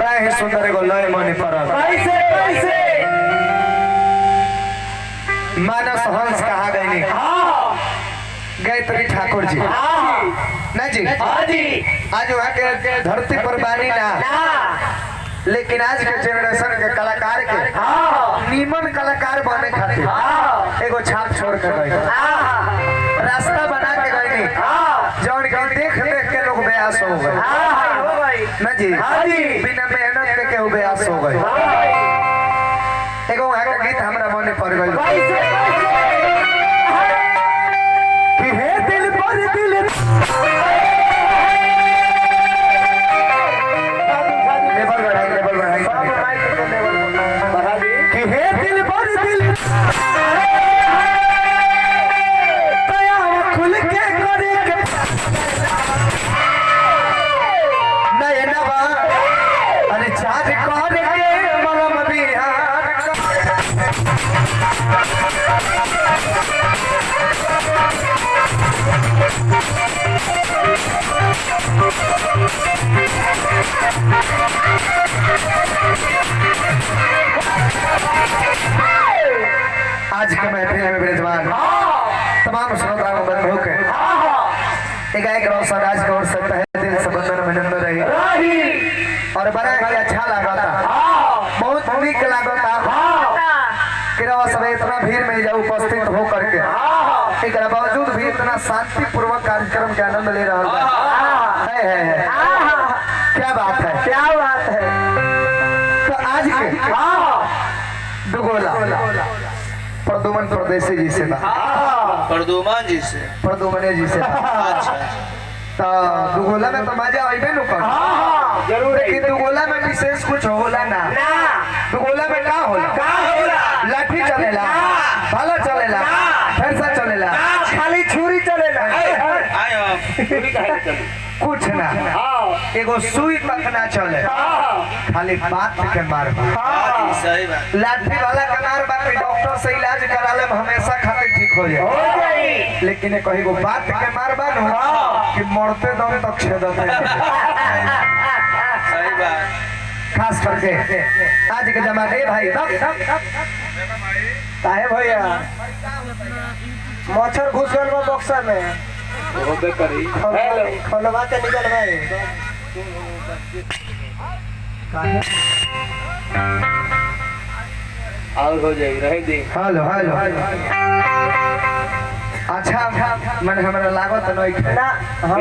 बड़ा ही सुंदर एगो लय मने पड़ल। कैसे कैसे मानस हंस कहा गई गायत्री ठाकुर जी ना जी आज वहाँ के धरती पर बानी ना लेकिन आज के जनरेशन के कलाकार के नीमन कलाकार बने खातिर एगो छाप छोड़ के गए रास्ता बना के गए जौन के देख देख के लोग बेआस हो गए ना जी बिना मेहनत के केहू बेआस हो गए। एगो वहाँ का गीत हमरा मने पड़ गई कि हे दिल पर दिल लेवल बढ़ाई कि हे दिल पर दिल दया खुल के करे के नयनवा अरे चाँद कर के मरम बिहार आज के महफिल में मेजबान तमाम श्रोताओं बंधुओं के एक एक रोशन राज की ओर से तहे दिल से बंधन अभिनंदन रही और बड़ा ही अच्छा लगा था बहुत नीक लगा था कि रवा सब इतना भीड़ में जा उपस्थित हो करके एक बावजूद भी इतना शांतिपूर्वक कार्यक्रम के आनंद ले रहा है। क्या बात है क्या बात है। तो आज के दुगोला प्रदुमन परदेसी जी से प्रदुमन जी से प्रदुमने जी से तो दुगोला में तो मजा आइबे न कर जरूर लेकिन दुगोला में विशेष कुछ होला ना दुगोला में का होला लाठी चलेला भाला चलेला फरसा चलेला खाली छुरी चलेला कुछ ना एगो सुई तक ना चले खाली बात के मार सही बात लाठी वाला का मार बात डॉक्टर से इलाज करा ले हमेशा खातिर ठीक हो जाए लेकिन कहीं को बात के मार बानो कि मरते दम तक छेदते सही बात खास करके आज के जमाने भाई काहे भैया मच्छर घुस गल बा बक्सा में होबे करी खलवा के निकल भाई काहे और हो जाई रह दे हेलो हेलो अच्छा मन हमरा लागत नहीं ना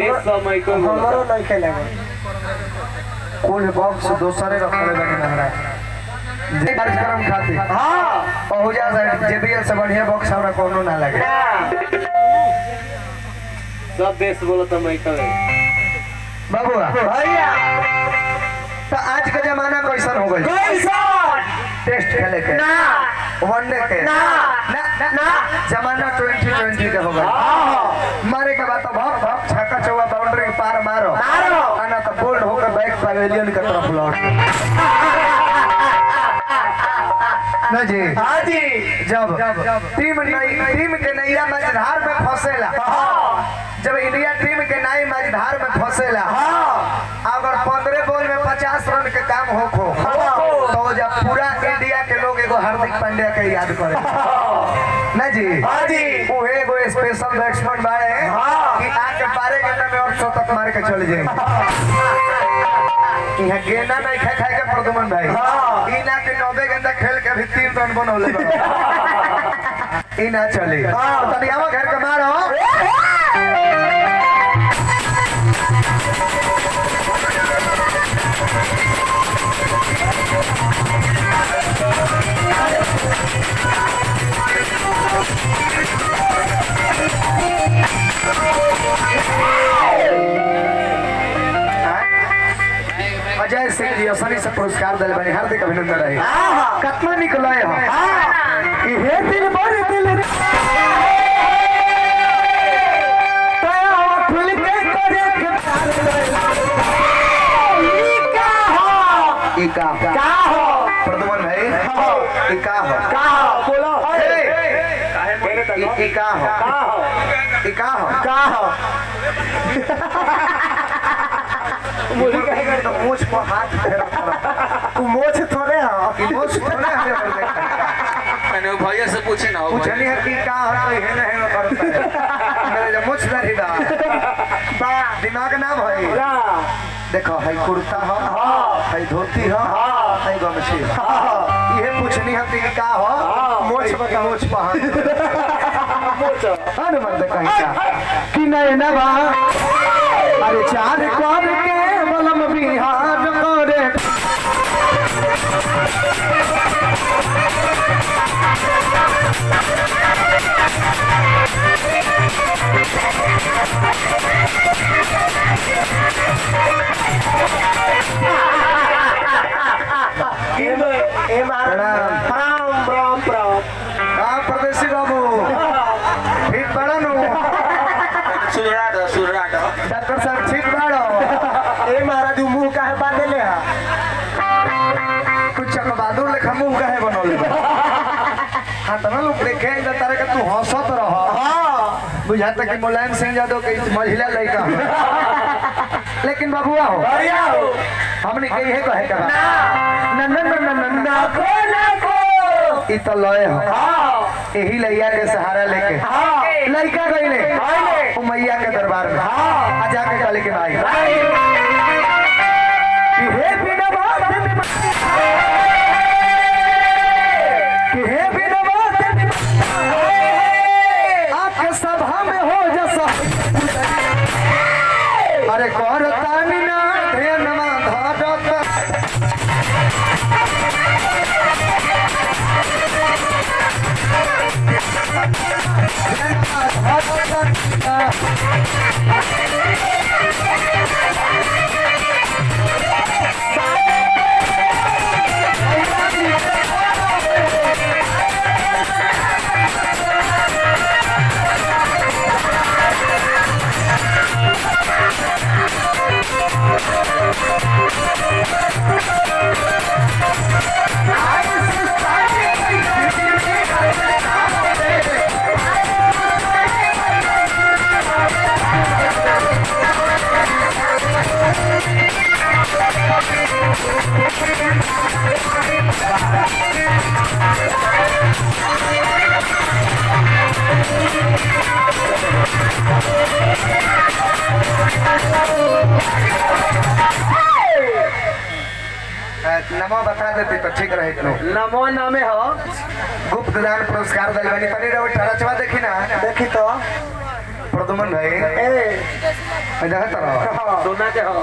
इस समय को हमरो नहीं खेले कोई बॉक्स दूसरे रखले बने नहरा जे कार्यक्रम खातिर हो जा जेबीएल से बढ़िया बॉक्स हमरा कोनो ना लगे सब बेस बोलो तो मैं कहे बाबूआ भैया तो आज का जमाना कैसन हो गई टेस्ट खेले के ना वनडे के ना जमाना 2020 के हो गई मारे के बाद तो भक छक्का चौका बाउंड्री पार मारो आना तो बोल्ड होकर बैक पवेलियन की तरफ लौट ना जी हां जी जब टीम के नैया मझधार में फंसेला जब इंडिया टीम के नई मझधार में फंसेला अगर 15 बॉल में 50 रन के काम हो तो जब पूरा इंडिया के लोग एगो हार्दिक पांड्या के याद करे ना जी हां जी वो एगो स्पेशल बैट्समैन बारे कि आके 12 गेंद में और 100 तक मार के चले जाए यहां गेंदा नहीं खाए के प्रदुमन भाई ई ना के 90 गेंदा खेल के भी 3 रन बनौले ई ना चले तनी आवा घर के मारो अजय सिंह जी आसानी से पुरस्कार दिल बने हार्दिक अभिनंदन रहे कतना निकल हो कि हे दिल बड़ दिल दया खुल के करे के ई का हो प्रदुमन भाई ई का हो बोलो काहे मेरे तक ई का हो मुझे कहेगा तो मोछ पर हाथ फेर तू मोछ थोड़े हो मोछ थोड़े हरे पर देखा मैंने वो भैया से पूछे ना पूछनी है कि का होता है ना है करता है मेरे जो मोछ दाढ़ी दा बा दिमाग ना भाई देखो है कुर्ता हो है धोती हो है गमछी ये पूछनी है कि का हो मोछ बता मोछ पहन अरे मर्द कहीं का कि नहीं ना बा अरे चार कर के बलम बिहार करे ए प्रणाम प्रणाम प्रणाम हाँ परदेसी बाबू ठीक बड़ा नु सुराट डॉक्टर साहब ठीक बड़ो ए महाराज मुंह काहे बांधे ले हा कुछ बहादुर लेखा मुंह काहे बनौले हाँ तो ना लोग देखे तारे का तू हंसत रह बुझाता कि मुलायम सिंह यादव के महिला लड़का लेकिन बाबुआ हो हमने कही है कहे का ना ना ना ना ना को ई तो लय हो यही लैया के सहारा लेके लड़का गईले ओ मैया के दरबार में आ जाके कहले के भाई कि हे बिना बात कि हे बिना बात आपके सभा में हो जैसा अरे करतानी ना ध्यानमा धरत नमो बता देती तो ठीक रहे नमो नामे हो गुप्त दान पुरस्कार दिलवानी तनी रे ठरचवा देखी ना देखी तो प्रदुमन भाई ए देखा तो सोना के हो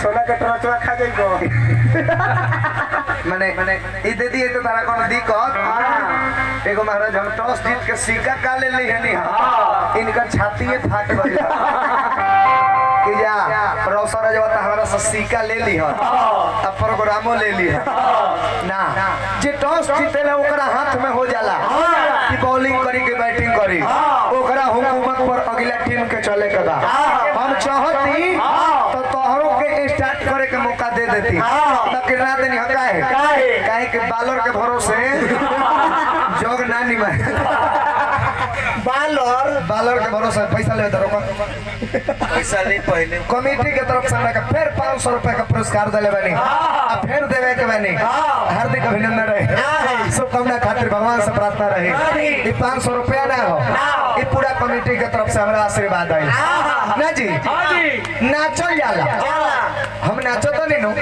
सोना के टरचवा खा जाइबो माने ई दे दिए तो तारा कौन दिक्कत एगो महाराज हम टॉस जीत के सिक्का का ले ली है नी इनका छाती फाट गई कि जा रोशन राजवता हमारा से सिक्का ले ली है अब प्रोग्रामो ले ली है ना जे टॉस जीतेला ओकरा हाथ में हो जाला कि बॉलिंग करी के बैटिंग करी ओकरा हुकूमत पर अगला टीम के चले के बा हम चाहती तो तोहरों के स्टार्ट करे के मौका दे देती लेकिन ना देनी है काहे कि बालर के भरोसे जोग ना निमा बालर के भरोसे पैसा ले दरो पैसा नहीं पहले कमेटी के तरफ से हमरा के फिर 500 रुपए का पुरस्कार देले बनी आ फिर देवे के बनी हार्दिक अभिनंदन रहे शुभकामना खातिर भगवान से प्रार्थना रहे ये 500 रुपया ना हो ये पूरा कमेटी के तरफ से हमरा आशीर्वाद है ना जी नाचल जाला हम नाचो तो नहीं नो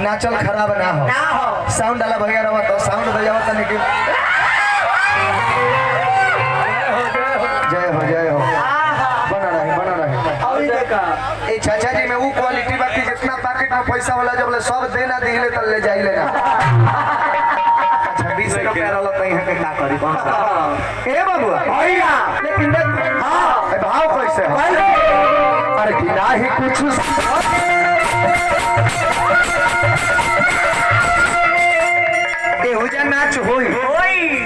नाचल खराब ना हो साउंड वाला भैया रहा तो साउंड बजावा तने कि जय हो बना रहे और देखा ए चाचा जी में वो क्वालिटी बाकी जितना पैकेट में पैसा वाला जब ले सब देना दिले तब ले जाइले ना अच्छा 20 रुपया वाला नहीं है का करी कौन सा ए बाबू भैया लेकिन देख हां भाव कैसे है अरे कि नाही कुछ ए हो जा नाच होई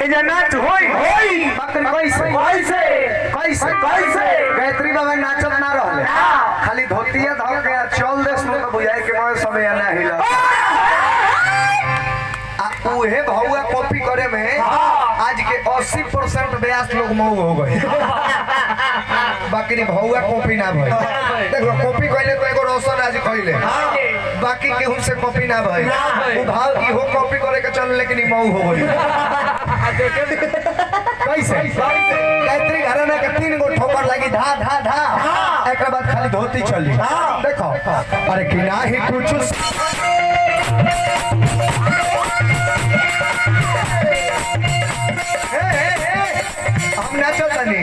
ए जा नाच होई बकरी कैसे गायत्री बाबा नाचत ना रहले खाली धोतिया धो के चल देश में तो बुझाए के मोर समय ना हिला आ उहे भौआ कॉपी करे में आज के 80% ब्यास लोग मऊ हो गए बाकी नी भौआ कॉपी ना भइल देखो कॉपी कइले तो एगो रोशन आज कइले बाकी केहू से कॉपी ना भइल वो भाव की हो कॉपी करे के चल लेकिन ई मऊ हो गई कैसे गायत्री घराना के 3 गो ठोकर लगी धा धा धा एक बाद खाली धोती चली देखो अरे कि नाही कुछ हम नाचो तनी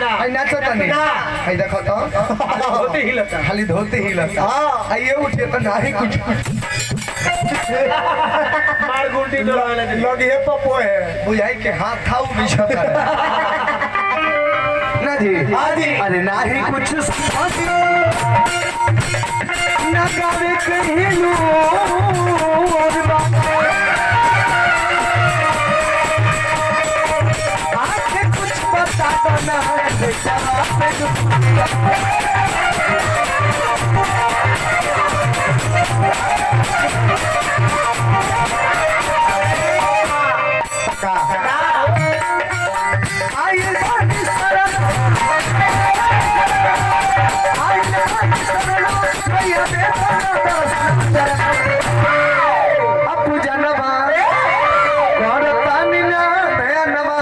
आई नाचो तनी आई देखो तो धोती हिलता खाली धोती हिलता आइए उठिए तो नाही कुछ मार गुंडी डोलाने दे लगी है पप्पो है बुझाई के हाथ थाऊ बिछता ना जी अरे नाही कुछ ना गावे कहिलू और आके कुछ बता दो ना बेटा अपू जनवा करतानी ना धनवा